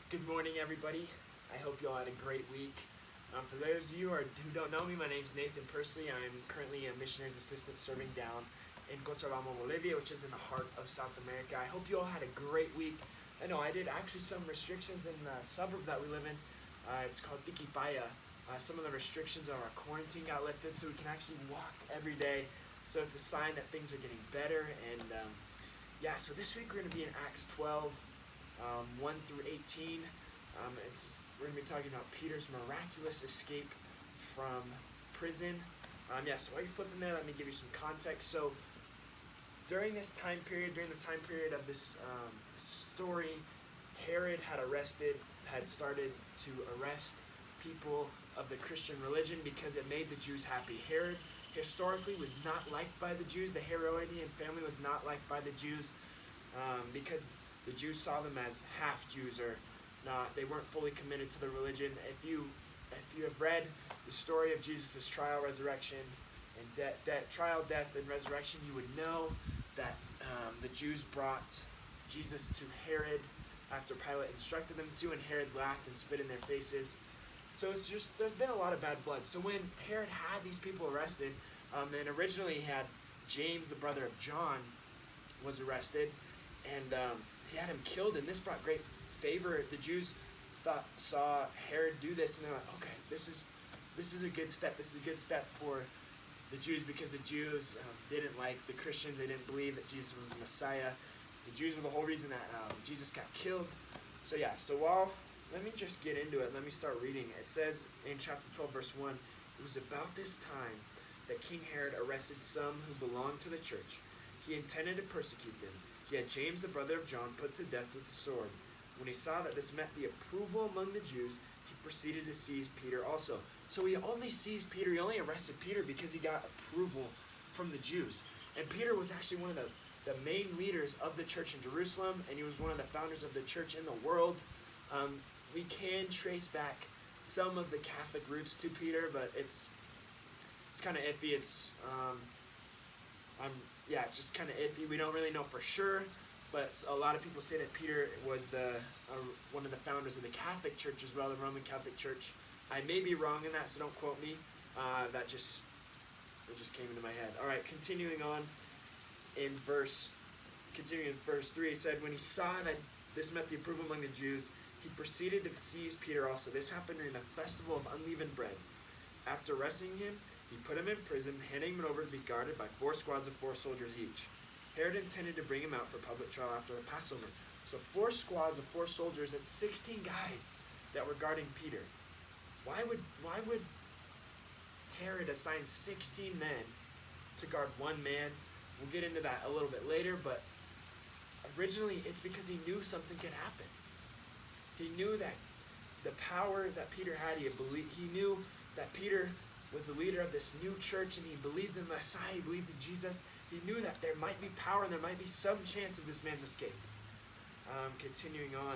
Good morning, everybody. I hope you all had a great week. For those of you who don't know me, my name is Nathan Persley. I'm currently a missionary's assistant serving down in Cochabamba, Bolivia, which is in the heart of South America. I hope you all had a great week. I know I did actually some restrictions in the suburb that we live in. It's called Tikipaya. Some of the restrictions of our quarantine got lifted so we can actually walk every day. So it's a sign that things are getting better. And so this week we're going to be in Acts 12, 1 through 18. We're going to be talking about Peter's miraculous escape from prison. So while you're flipping there, let me give you some context. So during the time period of this story, Herod had started to arrest people of the Christian religion because it made the Jews happy. Herod historically was not liked by the Jews. The Herodian family was not liked by the Jews because the Jews saw them as half Jews, or not. They weren't fully committed to the religion. If you have read the story of Jesus' trial, resurrection, and death, and resurrection, you would know that the Jews brought Jesus to Herod after Pilate instructed them to, and Herod laughed and spit in their faces. So there's been a lot of bad blood. So when Herod had these people arrested, and originally he had James, the brother of John, was arrested, and he had him killed, and this brought great favor. The Jews saw Herod do this, and they're like, okay, this is a good step. This is a good step for the Jews, because the Jews didn't like the Christians. They didn't believe that Jesus was the Messiah. The Jews were the whole reason that Jesus got killed. So let me just get into it. Let me start reading. It says in chapter 12, verse 1, it was about this time that King Herod arrested some who belonged to the church. He intended to persecute them. He had James, the brother of John, put to death with the sword. When he saw that this met the approval among the Jews, he proceeded to seize Peter also. So he only seized Peter, he only arrested Peter because he got approval from the Jews. And Peter was actually one of the main leaders of the church in Jerusalem, and he was one of the founders of the church in the world. We can trace back some of the Catholic roots to Peter, but it's kind of iffy. It's just kind of iffy. We don't really know for sure, but a lot of people say that Peter was one of the founders of the Catholic Church as well, the Roman Catholic Church. I may be wrong in that, so don't quote me. It just came into my head. All right, continuing in verse 3, it said, when he saw that this met the approval among the Jews, he proceeded to seize Peter also. This happened during the festival of unleavened bread. After arresting him, he put him in prison, handing him over to be guarded by 4 squads of 4 soldiers each. Herod intended to bring him out for public trial after the Passover. So 4 squads of 4 soldiers, that's 16 guys that were guarding Peter. Why would Herod assign 16 men to guard one man? We'll get into that a little bit later, but originally it's because he knew something could happen. He knew that the power that Peter had, he knew that Peter was the leader of this new church, and he believed in the Messiah, he believed in Jesus. He knew that there might be power and there might be some chance of this man's escape. Continuing on,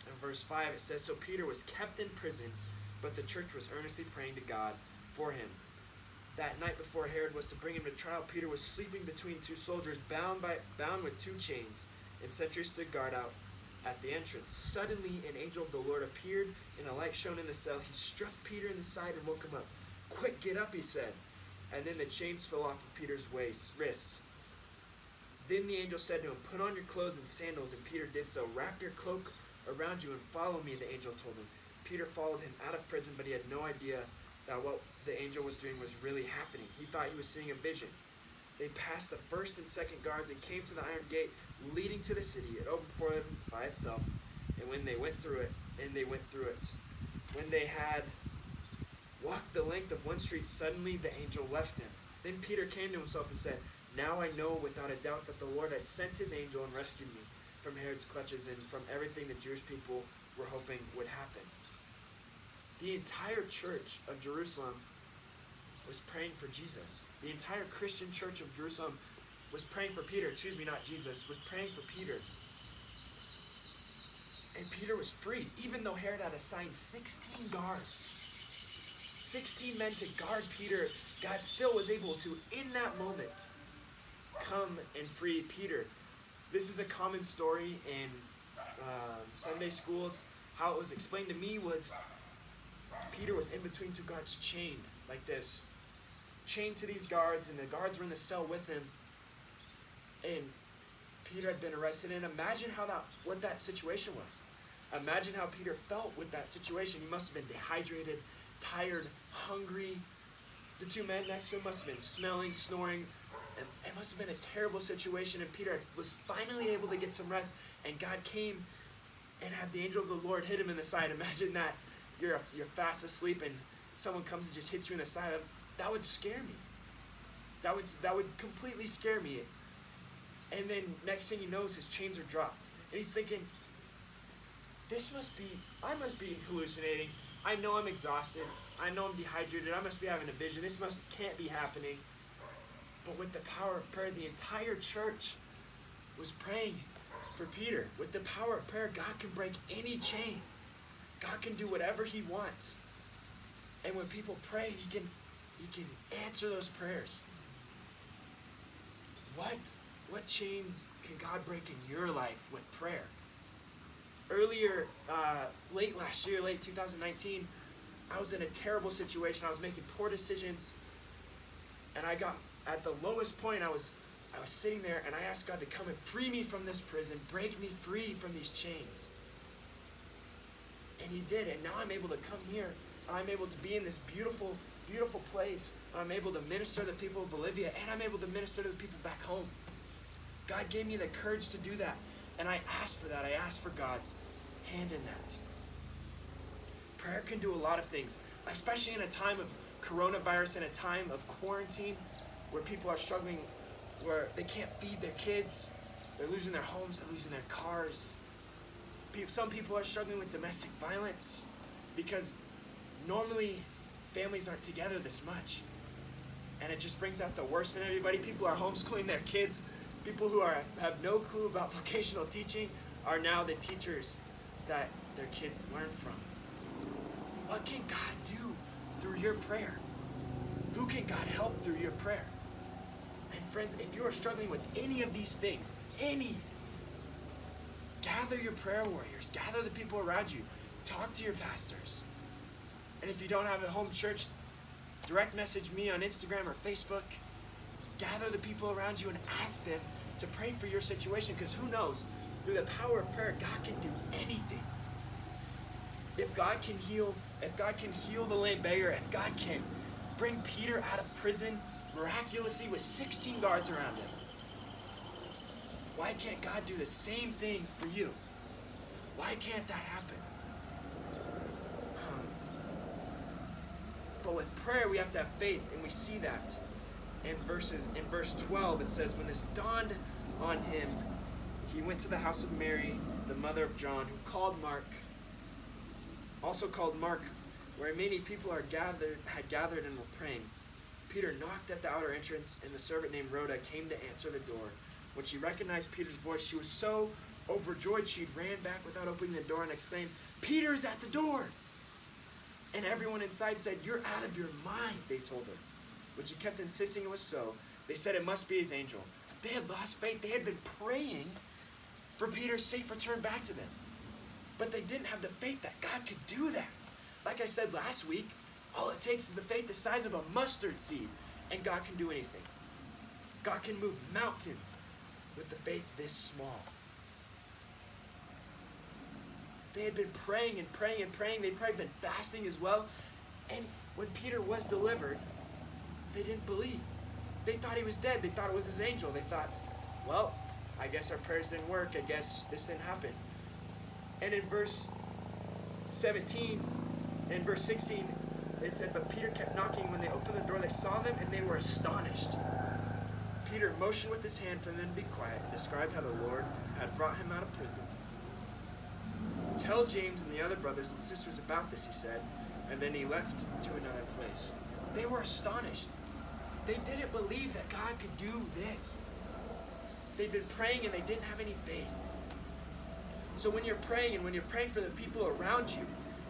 in verse 5, it says, so Peter was kept in prison, but the church was earnestly praying to God for him. That night before Herod was to bring him to trial, Peter was sleeping between 2 soldiers, bound with 2 chains, and sentries stood guard out at the entrance. Suddenly an angel of the Lord appeared, and a light shone in the cell. He struck Peter in the side and woke him up. Quick, get up, he said. And then the chains fell off of Peter's wrists. Then the angel said to him, put on your clothes and sandals, and Peter did so. Wrap your cloak around you and follow me, the angel told him. Peter followed him out of prison, but he had no idea that what the angel was doing was really happening. He thought he was seeing a vision. They passed the first and second guards and came to the iron gate leading to the city. It opened for them by itself, and they went through it. When they had walked the length of one street, suddenly the angel left him. Then Peter came to himself and said, now I know without a doubt that the Lord has sent his angel and rescued me from Herod's clutches and from everything the Jewish people were hoping would happen. The entire church of Jerusalem was praying for Jesus. The entire Christian church of Jerusalem was praying for Peter. Not Jesus, was praying for Peter. And Peter was freed, even though Herod had assigned 16 guards. 16 men to guard Peter. God still was able to, in that moment, come and free Peter. This is a common story in Sunday schools. how it was explained to me was Peter was in between two guards, chained like this, chained to these guards, and the guards were in the cell with him, and Peter had been arrested. And imagine what that situation was. Imagine how Peter felt with that situation. He must have been dehydrated, tired, hungry. The two men next to him must have been smelling, snoring. And it must have been a terrible situation. And Peter was finally able to get some rest. And God came and had the angel of the Lord hit him in the side. Imagine that. You're fast asleep and someone comes and just hits you in the side. That would scare me. That would completely scare me. And then next thing he knows, his chains are dropped. And he's thinking, I must be hallucinating. I know I'm exhausted. I know I'm dehydrated. I must be having a vision. Can't be happening. But with the power of prayer, the entire church was praying for Peter. With the power of prayer, God can break any chain. God can do whatever he wants. And when people pray, he can answer those prayers. What chains can God break in your life with prayer? Earlier, late last year, late 2019, I was in a terrible situation. I was making poor decisions, and I got at the lowest point. I was sitting there, and I asked God to come and free me from this prison, break me free from these chains. And he did, and now I'm able to come here. I'm able to be in this beautiful, beautiful place. I'm able to minister to the people of Bolivia, and I'm able to minister to the people back home. God gave me the courage to do that. And I asked for that. I asked for God's hand in that. Prayer can do a lot of things, especially in a time of coronavirus, in a time of quarantine, where people are struggling, where they can't feed their kids, they're losing their homes, they're losing their cars. Some people are struggling with domestic violence because normally families aren't together this much. And it just brings out the worst in everybody. People are homeschooling their kids. People who have no clue about vocational teaching are now the teachers that their kids learn from. What can God do through your prayer? Who can God help through your prayer? And friends, if you are struggling with any of these things, gather your prayer warriors, gather the people around you, talk to your pastors. And if you don't have a home church, direct message me on Instagram or Facebook. Gather the people around you and ask them to pray for your situation, because who knows, through the power of prayer, God can do anything. If God can heal the lame beggar, if God can bring Peter out of prison miraculously with 16 guards around him, why can't God do the same thing for you? Why can't that happen? But with prayer, we have to have faith, and we see that. In verse 12, it says, when this dawned on him, he went to the house of Mary, the mother of John, also called Mark, where many people had gathered and were praying. Peter knocked at the outer entrance, and the servant named Rhoda came to answer the door. When she recognized Peter's voice, she was so overjoyed she ran back without opening the door and exclaimed, "Peter's at the door!" And everyone inside said, "You're out of your mind," they told her. When she kept insisting it was so, they said it must be his angel. They had lost faith. They had been praying for Peter's safe return back to them. But they didn't have the faith that God could do that. Like I said last week, all it takes is the faith the size of a mustard seed, and God can do anything. God can move mountains with the faith this small. They had been praying and praying and praying. They'd probably been fasting as well. And when Peter was delivered, they didn't believe. They thought he was dead. They thought it was his angel. They thought, well, I guess our prayers didn't work. I guess this didn't happen. And in verse 17 and verse 16, it said, but Peter kept knocking. When they opened the door, they saw them, and they were astonished. Peter motioned with his hand for them to be quiet and described how the Lord had brought him out of prison. Tell James and the other brothers and sisters about this, he said, and then he left to another place. They were astonished. They didn't believe that God could do this. They'd been praying and they didn't have any faith. So when you're praying, and when you're praying for the people around you,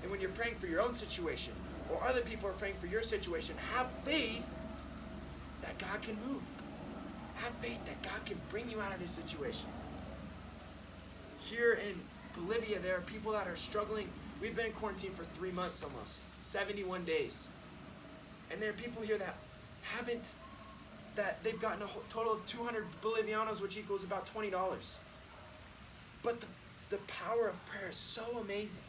and when you're praying for your own situation, or other people are praying for your situation, have faith that God can move. Have faith that God can bring you out of this situation. Here in Bolivia, there are people that are struggling. We've been in quarantine for 3 months almost, 71 days. And there are people here that they've gotten a total of 200 Bolivianos, which equals about $20. But the power of prayer is so amazing.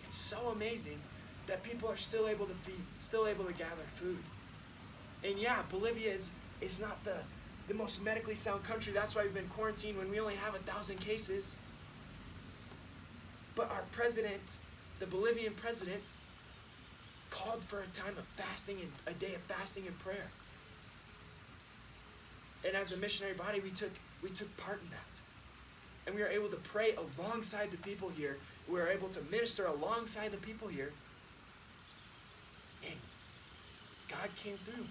It's so amazing that people are still able to feed, still able to gather food. And yeah, Bolivia is not the most medically sound country. That's why we've been quarantined when we only have 1,000 cases. But our president, the Bolivian president, called for a time of fasting and a day of fasting and prayer. And as a missionary body, we took part in that. And we were able to pray alongside the people here. We were able to minister alongside the people here. And God came through.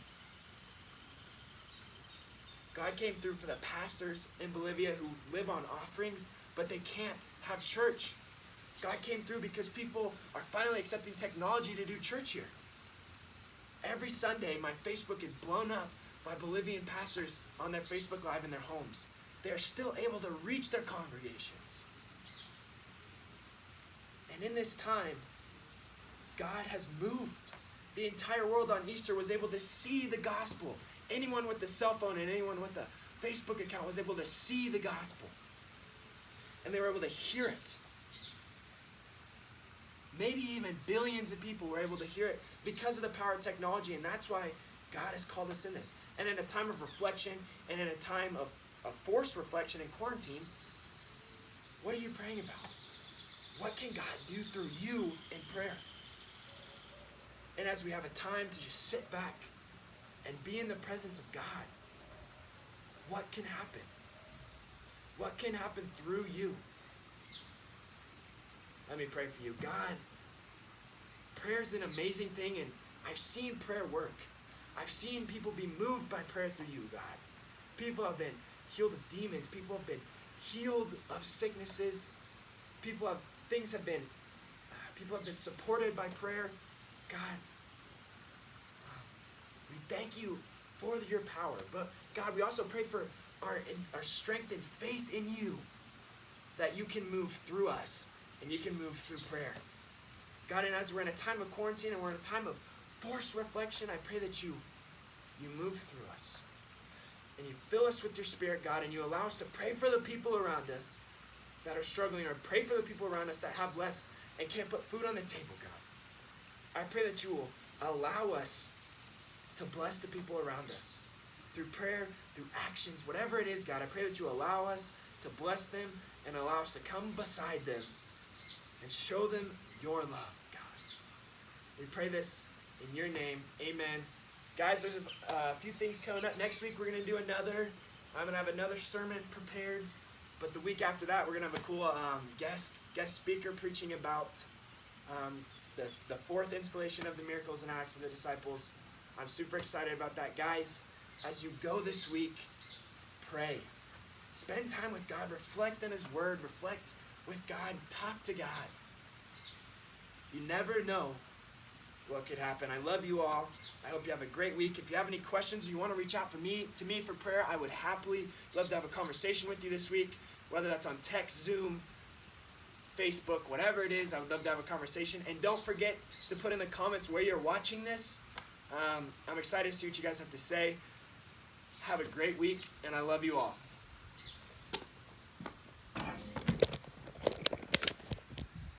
God came through for the pastors in Bolivia who live on offerings, but they can't have church. God came through because people are finally accepting technology to do church here. Every Sunday, my Facebook is blown up by Bolivian pastors on their Facebook Live in their homes. They are still able to reach their congregations. And in this time, God has moved. The entire world on Easter was able to see the gospel. Anyone with a cell phone and anyone with a Facebook account was able to see the gospel. And they were able to hear it. Maybe even billions of people were able to hear it because of the power of technology, and that's why God has called us in this. And in a time of reflection and in a time of forced reflection in quarantine, what are you praying about? What can God do through you in prayer? And as we have a time to just sit back and be in the presence of God, what can happen? What can happen through you? Let me pray for you. God, prayer is an amazing thing, and I've seen prayer work. I've seen people be moved by prayer through you, God. People have been healed of demons. People have been healed of sicknesses. People have been supported by prayer. God, we thank you for your power. But God, we also pray for our strength and faith in you, that you can move through us and you can move through prayer. God, and as we're in a time of quarantine and we're in a time of forced reflection, I pray that you move through us. And you fill us with your Spirit, God, and you allow us to pray for the people around us that are struggling, or pray for the people around us that have less and can't put food on the table, God. I pray that you will allow us to bless the people around us through prayer, through actions, whatever it is, God. I pray that you allow us to bless them and allow us to come beside them and show them your love, God. We pray this in your name. Amen. Guys, there's a few things coming up. Next week, we're going to do another. I'm going to have another sermon prepared. But the week after that, we're going to have a cool guest speaker preaching about the fourth installation of the miracles and Acts of the Disciples. I'm super excited about that. Guys, as you go this week, pray. Spend time with God. Reflect on His Word. Reflect with God. Talk to God. You never know what could happen. I love you all. I hope you have a great week. If you have any questions or you want to reach out to me for prayer, I would happily love to have a conversation with you this week, whether that's on text, Zoom, Facebook, whatever it is. I would love to have a conversation. And don't forget to put in the comments where you're watching this. I'm excited to see what you guys have to say. Have a great week, and I love you all.